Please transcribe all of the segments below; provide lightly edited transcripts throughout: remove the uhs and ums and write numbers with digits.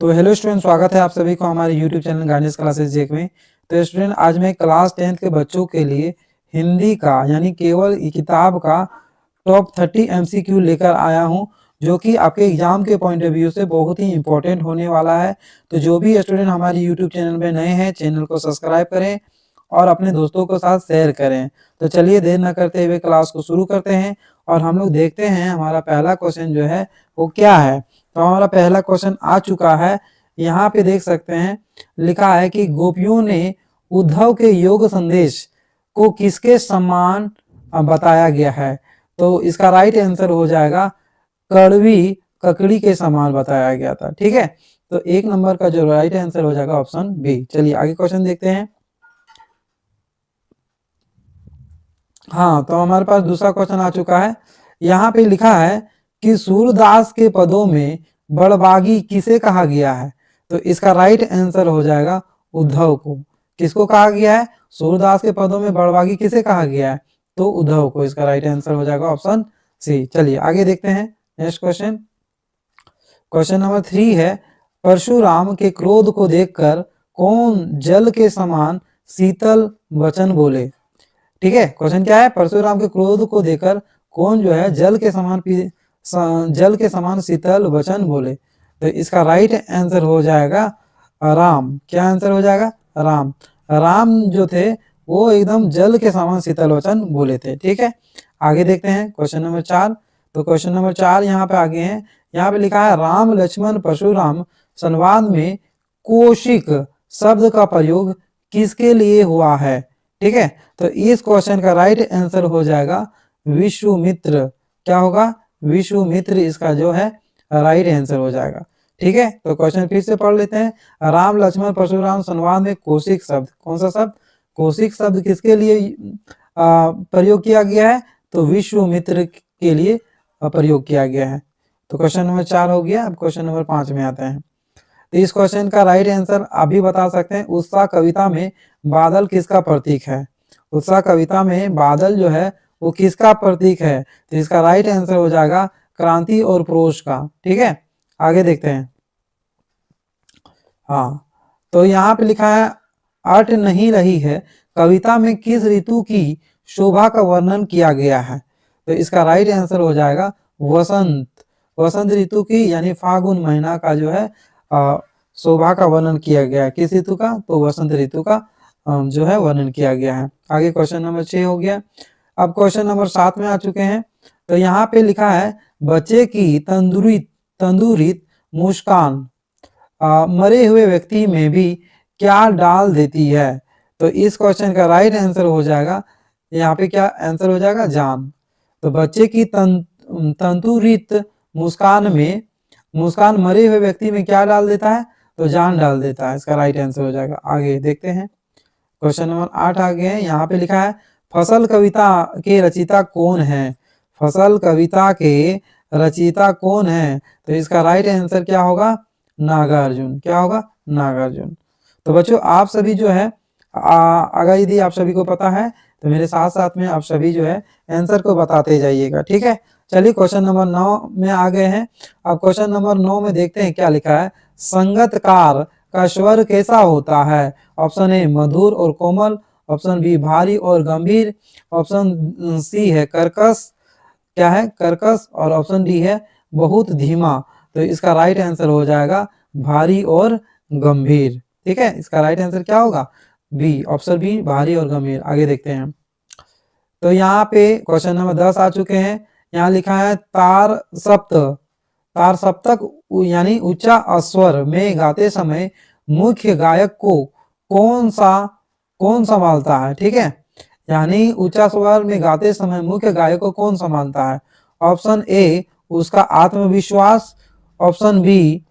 तो hello student, स्वागत है आप सभी को हमारे यूट्यूब चैनल गाइडेंस क्लासेस जेक में। तो स्टूडेंट, आज मैं क्लास 10th के बच्चों के लिए हिंदी का यानी केवल किताब का टॉप 30 एमसीक्यू लेकर आया हूं, जो कि आपके एग्जाम के पॉइंट ऑफ व्यू से बहुत ही इंपॉर्टेंट होने वाला है। तो जो भी स्टूडेंट हमारे यूट्यूब चैनल में नए हैं, चैनल को सब्सक्राइब करें और अपने दोस्तों के साथ शेयर करें। तो चलिए देर न करते हुए क्लास को शुरू करते हैं और हम लोग देखते हैं हमारा पहला क्वेश्चन जो है वो क्या है। तो हमारा पहला क्वेश्चन आ चुका है। यहाँ पे देख सकते हैं, लिखा है कि गोपियों ने उद्धव के योग संदेश को किसके समान बताया गया है। तो इसका राइट आंसर हो जाएगा कड़वी ककड़ी के समान बताया गया था। ठीक है, तो एक नंबर का जो राइट आंसर हो जाएगा ऑप्शन बी। चलिए आगे क्वेश्चन देखते हैं। हाँ, तो हमारे पास दूसरा क्वेश्चन आ चुका है। यहाँ पे लिखा है कि सूरदास के पदों में बड़बागी किसे कहा गया है। तो इसका राइट आंसर हो जाएगा उद्धव को। किसको कहा गया है? सूरदास के पदों में बड़बागी किसे कहा गया है? तो उद्धव को। इसका राइट आंसर हो जाएगा ऑप्शन सी। चलिए आगे देखते हैं नेक्स्ट क्वेश्चन। क्वेश्चन नंबर 3 है, परशुराम के क्रोध को देखकर कौन जल के समान शीतल वचन बोले। ठीक है, क्वेश्चन क्या है? परशुराम के क्रोध को देखकर कौन जो है जल के समान शीतल वचन बोले। तो इसका राइट आंसर हो जाएगा राम। क्या आंसर हो जाएगा? राम। राम जो थे वो एकदम जल के समान शीतल वचन बोले थे। ठीक है, आगे देखते हैं क्वेश्चन नंबर 4। तो क्वेश्चन नंबर 4 यहाँ पे आगे हैं। यहाँ पे लिखा है राम लक्ष्मण परशुराम संवाद में कौशिक शब्द का प्रयोग किसके लिए हुआ है। ठीक है, तो इस क्वेश्चन का राइट आंसर हो जाएगा विश्वामित्र। क्या होगा? विश्वामित्र इसका जो है राइट आंसर हो जाएगा। ठीक है, तो क्वेश्चन फिर से पढ़ लेते हैं। राम लक्ष्मण परशुराम संवाद में कौशिक शब्द, कौन सा शब्द? कौशिक शब्द किसके लिए प्रयोग किया गया है? तो विश्वामित्र के लिए प्रयोग किया गया है। तो क्वेश्चन नंबर 4 हो गया। अब क्वेश्चन नंबर 5 में आते हैं। तो इस क्वेश्चन का राइट आंसर आप भी बता सकते हैं। उत्साह कविता में बादल किसका प्रतीक है? उत्साह कविता में बादल जो है वो किसका प्रतीक है? तो इसका राइट आंसर हो जाएगा क्रांति और प्रोष का। ठीक है, आगे देखते हैं। हाँ, तो यहाँ पे लिखा है अट नहीं रही है कविता में किस ऋतु की शोभा का वर्णन किया गया है। तो इसका राइट आंसर हो जाएगा वसंत। वसंत ऋतु की यानी फागुन महीना का जो है शोभा का वर्णन किया गया है। किस ऋतु का? तो वसंत ऋतु का जो है वर्णन किया गया है। आगे क्वेश्चन नंबर 6 हो गया। अब क्वेश्चन नंबर 7 में आ चुके हैं। तो यहाँ पे लिखा है बच्चे की तंदुरित मुस्कान मरे हुए व्यक्ति में भी क्या डाल देती है। तो इस क्वेश्चन का राइट आंसर हो जाएगा, यहाँ पे क्या आंसर हो जाएगा? जान। तो बच्चे की तंतुरित मुस्कान मरे हुए व्यक्ति में क्या डाल देता है? तो जान डाल देता है। इसका राइट आंसर हो जाएगा। आगे देखते हैं क्वेश्चन नंबर 8 आगे है। यहाँ पे लिखा है फसल कविता के रचयिता कौन है। फसल कविता के रचयिता कौन है? तो इसका राइट आंसर क्या होगा? नागार्जुन। क्या होगा? नागार्जुन। तो बच्चों आप सभी जो है अगर यदि आप सभी को पता है तो मेरे साथ साथ में आप सभी जो है आंसर को बताते जाइएगा। ठीक है, चलिए क्वेश्चन नंबर 9 में आ गए हैं। अब क्वेश्चन नंबर 9 में देखते हैं क्या लिखा है। संगतकार का स्वर कैसा होता है? ऑप्शन ए मधुर और कोमल, ऑप्शन बी भारी और गंभीर, ऑप्शन सी है कर्कश, क्या है? कर्कश, और ऑप्शन डी है बहुत धीमा। तो इसका राइट आंसर हो जाएगा भारी और गंभीर। ठीक है, इसका राइट आंसर क्या होगा? बी, ऑप्शन बी, भारी और गंभीर। आगे देखते हैं। तो यहाँ पे क्वेश्चन नंबर 10 आ चुके हैं। यहाँ लिखा है तार सप्तक यानी ऊंचा स्वर में गाते समय मुख्य गायक को कौन संभालता है। ठीक है, यानी ऊंचा स्वर में गाते समय मुख्य गायक को कौन संभालता है? ऑप्शन ए उसका आत्मविश्वास, ऑप्शन बी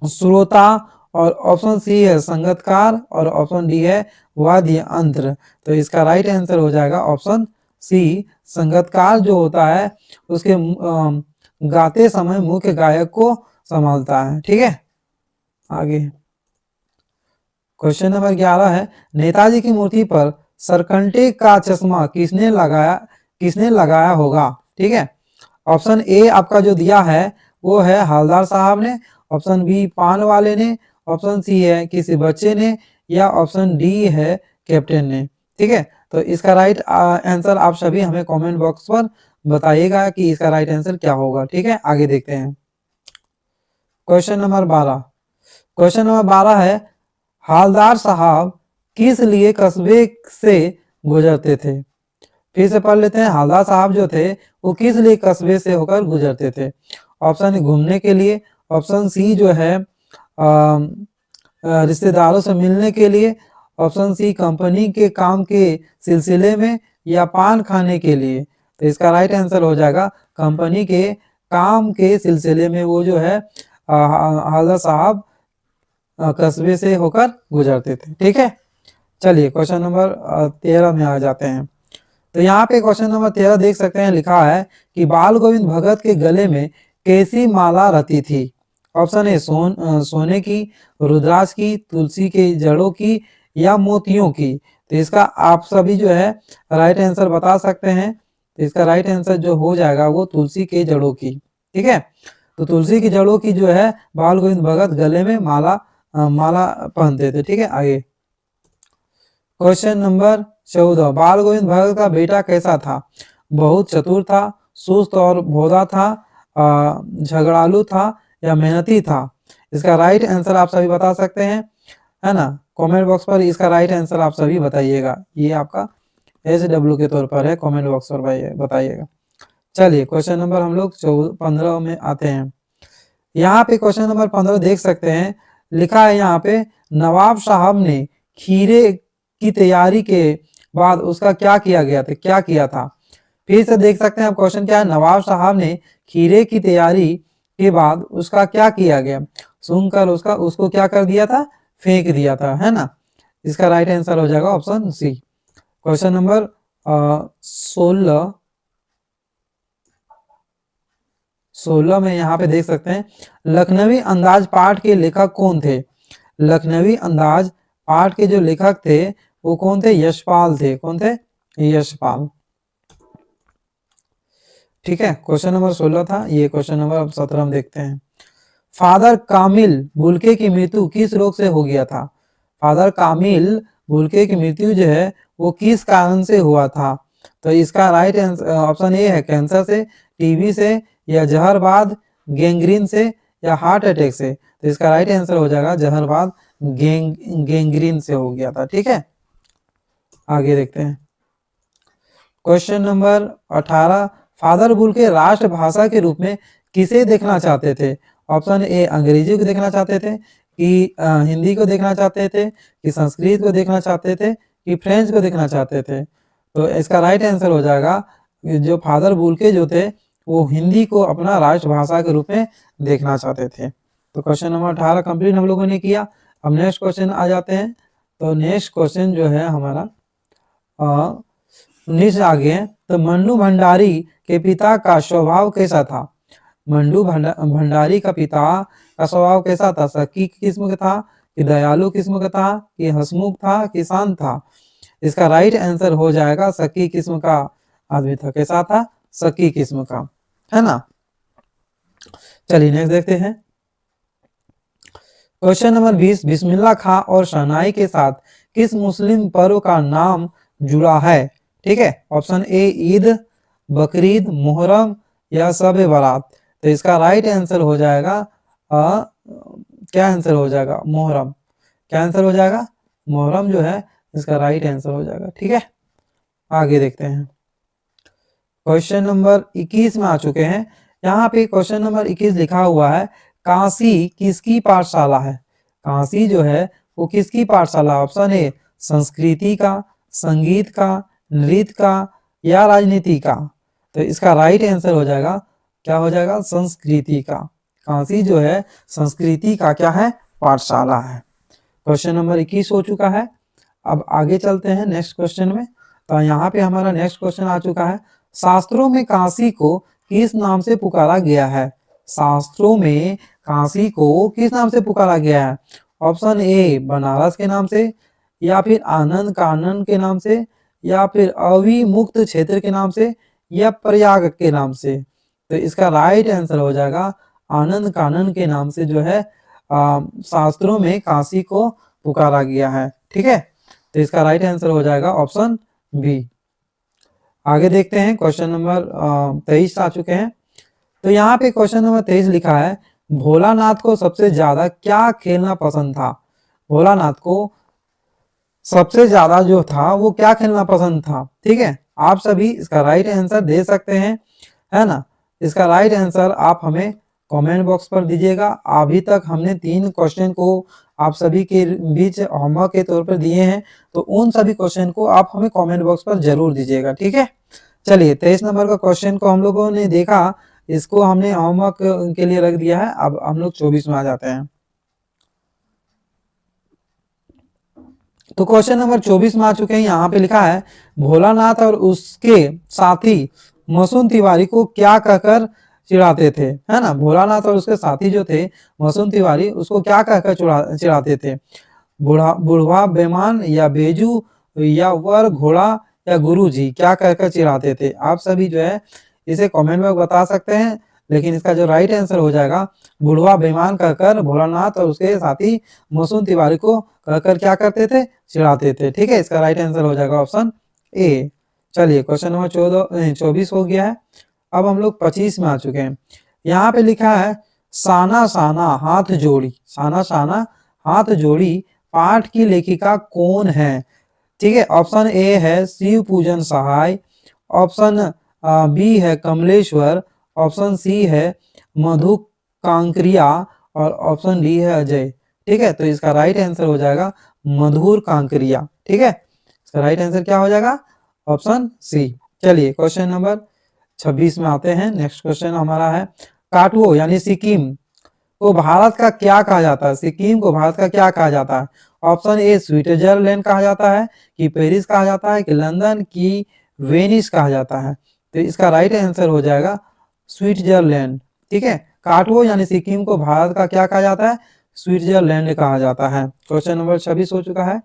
श्रोता, और ऑप्शन सी है संगतकार, और ऑप्शन डी है वाद्य यंत्र। तो इसका राइट आंसर हो जाएगा ऑप्शन सी, संगतकार जो होता है उसके गाते समय मुख्य गायक को संभालता है। ठीक है, आगे क्वेश्चन नंबर 11 है। नेताजी की मूर्ति पर सरकंटे का चश्मा किसने लगाया होगा। ठीक है, ऑप्शन ए आपका जो दिया है वो है हवलदार साहब ने, ऑप्शन बी पान वाले ने, ऑप्शन सी है किसी बच्चे ने, या ऑप्शन डी है कैप्टन ने। ठीक है, तो इसका राइट आंसर आप सभी हमें कमेंट बॉक्स पर बताइएगा कि इसका राइट आंसर क्या होगा। ठीक है, आगे देखते हैं। Question number 12। क्वेश्चन नंबर 12 है, हालदार साहब किस लिए कस्बे से गुजरते थे? फिर से पढ़ लेते हैं। हालदार साहब जो थे वो किस लिए कस्बे से होकर गुजरते थे? ऑप्शन घूमने के लिए, ऑप्शन सी जो है रिश्तेदारों से मिलने के लिए, ऑप्शन सी कंपनी के काम के सिलसिले में, या पान खाने के लिए। तो इसका राइट आंसर हो जाएगा कंपनी के काम के सिलसिले में वो जो है हालदार साहब कस्बे से होकर गुजरते थे। ठीक है, चलिए क्वेश्चन नंबर 13 में आ जाते हैं। तो यहाँ पे क्वेश्चन नंबर 13 देख सकते हैं, लिखा है कि बाल गोविंद भगत के गले में कैसी माला रहती थी? ऑप्शन ए सोने की, रुद्राक्ष की, तुलसी के जड़ों की, या मोतियों की। तो इसका आप सभी जो है राइट आंसर बता सकते हैं। तो इसका राइट आंसर जो हो जाएगा वो तुलसी के जड़ों की। ठीक है, तो तुलसी की जड़ों की जो है बाल गोविंद भगत गले में माला पहनते थे। ठीक है, आगे क्वेश्चन नंबर 14। बाल गोविंद भगत का बेटा कैसा था? बहुत चतुर था, सुस्त और भोला था, झगड़ालू था, या मेहनती था? इसका राइट आंसर आप सभी बता सकते हैं, है ना। कमेंट बॉक्स पर इसका राइट आंसर आप सभी बताइएगा। ये आपका SW के तौर पर है, कमेंट बॉक्स पर बताइएगा। चलिए क्वेश्चन नंबर हम लोग 15 में आते हैं। यहाँ पे क्वेश्चन नंबर 15 देख सकते हैं, लिखा है यहाँ पे नवाब साहब ने खीरे की तैयारी के बाद उसका क्या किया था? फिर से देख सकते हैं आप क्वेश्चन क्या है, नवाब साहब ने खीरे की तैयारी के बाद उसका क्या किया गया? सुनकर उसको क्या कर दिया था? फेंक दिया था, है ना। इसका राइट आंसर हो जाएगा ऑप्शन सी। क्वेश्चन नंबर 16 में यहाँ पे देख सकते हैं, लखनवी अंदाज पाठ के लेखक कौन थे? लखनवी अंदाज पाठ के जो लेखक थे वो कौन थे? यशपाल थे। कौन थे? यशपाल। ठीक है, क्वेश्चन नंबर 16 था ये। क्वेश्चन नंबर 17 हम देखते हैं। फादर कामिल बुल्के की मृत्यु किस रोग से हो गया था? फादर कामिल बुल्के की मृत्यु जो है वो किस कारण से हुआ था? तो इसका राइट ऑप्शन ए है कैंसर से, टीबी से, या जहरबाद गैंग्रीन से, या हार्ट अटैक से। तो इसका राइट आंसर हो जाएगा जहरबाद गैंग्रीन से हो गया था। ठीक है, आगे देखते हैं। Question number 18। फादर बुल्के राष्ट्र भाषा के रूप में किसे देखना चाहते थे? ऑप्शन ए अंग्रेजी को देखना चाहते थे, कि हिंदी को देखना चाहते थे, कि संस्कृत को देखना चाहते थे, कि फ्रेंच को देखना चाहते थे। तो इसका राइट आंसर हो जाएगा जो फादर बुल्के जो थे वो हिंदी को अपना राष्ट्रभाषा के रूप में देखना चाहते थे। तो क्वेश्चन नंबर 18 कंप्लीट हम लोगों ने किया। अब नेक्स्ट क्वेश्चन आ जाते हैं। तो नेक्स्ट क्वेश्चन जो है हमारा 19 आगे है। तो मंडू भंडारी के पिता का स्वभाव कैसा था? मंडू भंडारी का पिता का स्वभाव कैसा था? शकी किस्म का था, कि दयालु किस्म का था, कि हंसमुख था, कि शांत था? इसका राइट आंसर हो जाएगा शकी किस्म का आदमी था। कैसा था? शकी किस्म का, है ना। चलिए नेक्स्ट देखते हैं। Question number 20। बिस्मिल्लाह खां और शहनाई के साथ किस मुस्लिम पर्व का नाम जुड़ा है? ठीक है, ऑप्शन ए ईद, बकरीद, मुहर्रम, या शब बारात। तो इसका राइट आंसर हो जाएगा क्या आंसर हो जाएगा? मुहर्रम। क्या आंसर हो जाएगा? मुहर्रम जो है इसका राइट आंसर हो जाएगा। ठीक है, आगे देखते हैं। क्वेश्चन नंबर 21 में आ चुके हैं। यहाँ पे क्वेश्चन नंबर 21 लिखा हुआ है, काशी किसकी पाठशाला है? काशी जो है वो किसकी पाठशाला? ऑप्शन ए संस्कृति का, संगीत का, नृत्य का, या राजनीति का। तो इसका राइट आंसर हो जाएगा, क्या हो जाएगा? संस्कृति का। काशी जो है संस्कृति का क्या है? पाठशाला है। क्वेश्चन नंबर 21 हो चुका है। अब आगे चलते हैं नेक्स्ट क्वेश्चन में। तो यहाँ पे हमारा नेक्स्ट क्वेश्चन आ चुका है, शास्त्रों में काशी को किस नाम से पुकारा गया है? शास्त्रों में काशी को किस नाम से पुकारा गया है? ऑप्शन ए बनारस के नाम से, या फिर आनंद कानन के नाम से, या फिर अविमुक्त क्षेत्र के नाम से, या प्रयाग के नाम से। तो इसका राइट आंसर हो जाएगा आनंद कानन के नाम से जो है शास्त्रों में काशी को पुकारा गया है। ठीक है, तो इसका राइट आंसर हो जाएगा ऑप्शन बी। आगे देखते हैं, क्वेश्चन नंबर 23 आ चुके हैं। तो यहाँ पे क्वेश्चन नंबर 23 लिखा है, भोलानाथ को सबसे ज्यादा क्या खेलना पसंद था? भोलानाथ को सबसे ज्यादा जो था वो क्या खेलना पसंद था? ठीक है, आप सभी इसका राइट आंसर दे सकते हैं, है ना। इसका राइट आंसर आप हमें कमेंट बॉक्स पर दीजिएगा। अभी तक हमने 3 क्वेश्चन को आप सभी के बीच होमवर्क के तौर पर दिए हैं, तो उन सभी क्वेश्चन को आप हमें कमेंट बॉक्स पर जरूर दीजिएगा। ठीक है, चलिए 23 नंबर का क्वेश्चन को हम लोगों ने देखा, इसको हमने होमवर्क के लिए रख दिया है। अब हम लोग 24 में आ जाते हैं। तो क्वेश्चन नंबर 24 में आ चुके हैं। यहाँ पे लिखा है, भोलानाथ और उसके साथी मसून तिवारी को क्या कहकर चिढ़ाते थे? है ना, भोलानाथ और उसके साथी जो थे मसून तिवारी, उसको क्या कहकर चिढ़ाते थे? बुढ़वा बेमान, या बेजू, या वर घोड़ा, या गुरुजी, क्या कहकर चिढ़ाते थे? आप सभी जो है इसे कमेंट में बता सकते हैं, लेकिन इसका जो राइट आंसर हो जाएगा, बुढ़वा बेईमान कहकर भोलानाथ और उसके साथी मसून तिवारी को कहकर क्या करते थे? चिढ़ाते थे। ठीक है, इसका राइट आंसर हो जाएगा ऑप्शन ए। चलिए क्वेश्चन नंबर 24 हो गया है। अब हम लोग 25 में आ चुके हैं। यहाँ पे लिखा है, साना साना हाथ जोड़ी, साना साना हाथ जोड़ी पाठ की लेखिका कौन है? ठीक है, ऑप्शन ए है शिव पूजन सहाय, ऑप्शन बी है कमलेश्वर, ऑप्शन सी है मधु कांकरिया, और ऑप्शन डी है अजय। ठीक है, तो इसका राइट आंसर हो जाएगा मधुर कांकरिया। ठीक है, इसका राइट आंसर क्या हो जाएगा? Option C. चलिए क्वेश्चन नंबर 26 में आते हैं। नेक्स्ट क्वेश्चन हमारा है, काटवो यानी सिक्किम को भारत का क्या कहा जाता है? सिक्किम को भारत का क्या कहा जाता है? ऑप्शन ए स्विट्जरलैंड कहा जाता है, कि पेरिस कहा जाता है, कि लंदन, की वेनिस कहा जाता है? तो इसका राइट आंसर हो जाएगा स्विट्जरलैंड। ठीक है, काटवो यानी सिक्किम को भारत का क्या कहा जाता है? स्विट्जरलैंड कहा जाता है। क्वेश्चन नंबर 26 हो चुका है।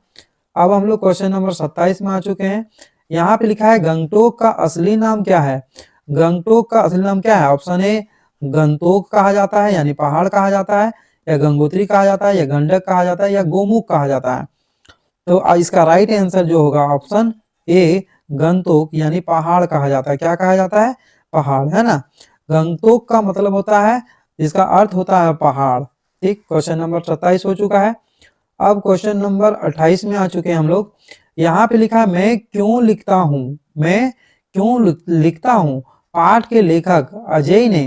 अब हम लोग क्वेश्चन नंबर 27 में आ चुके हैं। यहाँ पे लिखा है, गंगटोक का असली नाम क्या है? गंगटोक का असली नाम क्या है? ऑप्शन ए गंगटोक कहा जाता है यानी पहाड़ कहा जाता है, या गंगोत्री कहा जाता है, या गंडक कहा जाता है, या गोमुख कहा जाता है? तो इसका राइट आंसर जो होगा ऑप्शन ए गंगटोक यानी पहाड़ कहा जाता है। क्या कहा जाता है? पहाड़, है ना। गंगटोक का मतलब होता है, जिसका अर्थ होता है पहाड़। ठीक, क्वेश्चन नंबर 27 हो चुका है। अब क्वेश्चन नंबर 28 में आ चुके हैं हम लोग। यहाँ पे लिखा है, मैं क्यों लिखता हूँ, मैं क्यों लिखता हूँ पाठ के लेखक अजय ने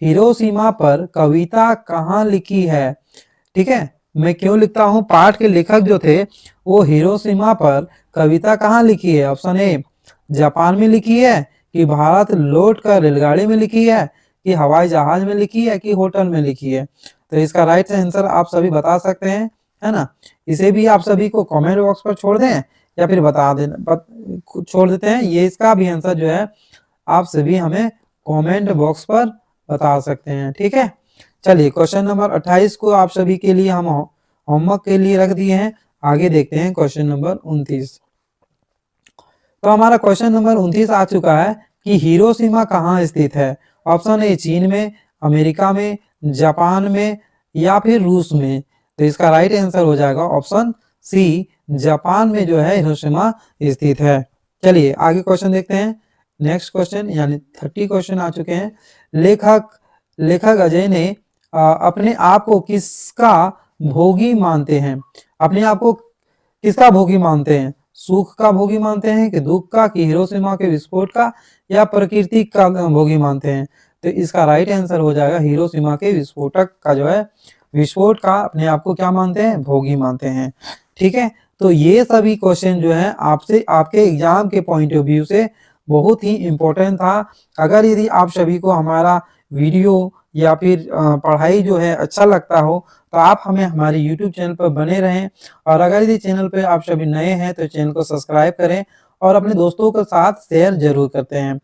हिरोशिमा पर कविता कहाँ लिखी है? ठीक है, मैं क्यों लिखता हूँ पाठ के लेखक जो थे वो हिरोशिमा पर कविता कहाँ लिखी है? ऑप्शन ए जापान में लिखी है, कि भारत लौट कर रेलगाड़ी में लिखी है, कि हवाई जहाज में लिखी है, कि होटल में लिखी है? तो इसका राइट आंसर आप सभी बता सकते हैं, है ना। इसे भी आप सभी को कमेंट बॉक्स पर छोड़ दें, या फिर बता देना छोड़ देते हैं। ये इसका भी आंसर जो है आप सभी हमें कमेंट बॉक्स पर बता सकते हैं। ठीक है, चलिए क्वेश्चन नंबर 28 को आप सभी के लिए हम होमवर्क के लिए रख दिए हैं। आगे देखते हैं क्वेश्चन नंबर 29। तो हमारा क्वेश्चन नंबर 29 आ चुका है, कि हिरोशिमा कहाँ स्थित है? ऑप्शन ए चीन में, अमेरिका में, जापान में, या फिर रूस में? तो इसका राइट आंसर हो जाएगा ऑप्शन सी, जापान में जो है हिरोशिमा स्थित है। चलिए आगे क्वेश्चन देखते हैं। नेक्स्ट क्वेश्चन यानी 30 क्वेश्चन आ चुके हैं। लेखक अजय ने अपने आप को किसका भोगी मानते हैं? अपने आप को किसका भोगी मानते हैं? सुख का भोगी मानते हैं, कि दुख का, कि हिरोशिमा के विस्फोट का, या प्रकृति का भोगी मानते हैं? तो इसका राइट आंसर हो जाएगा हिरोशिमा के विस्फोटक का जो है विस्फोट का अपने आप को क्या मानते हैं? भोगी मानते हैं। ठीक है, तो ये सभी क्वेश्चन जो है आपसे आपके एग्जाम के पॉइंट ऑफ व्यू से बहुत ही इंपॉर्टेंट था। अगर यदि आप सभी को हमारा वीडियो या फिर पढ़ाई जो है अच्छा लगता हो, तो आप हमें हमारे YouTube चैनल पर बने रहें, और अगर यदि चैनल पर आप सभी नए हैं तो चैनल को सब्सक्राइब करें, और अपने दोस्तों के साथ शेयर जरूर करते हैं।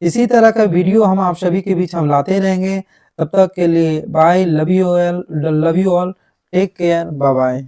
इसी तरह का वीडियो हम आप सभी के बीच हम लाते रहेंगे। तब तक के लिए bye, love you all, take care, bye bye.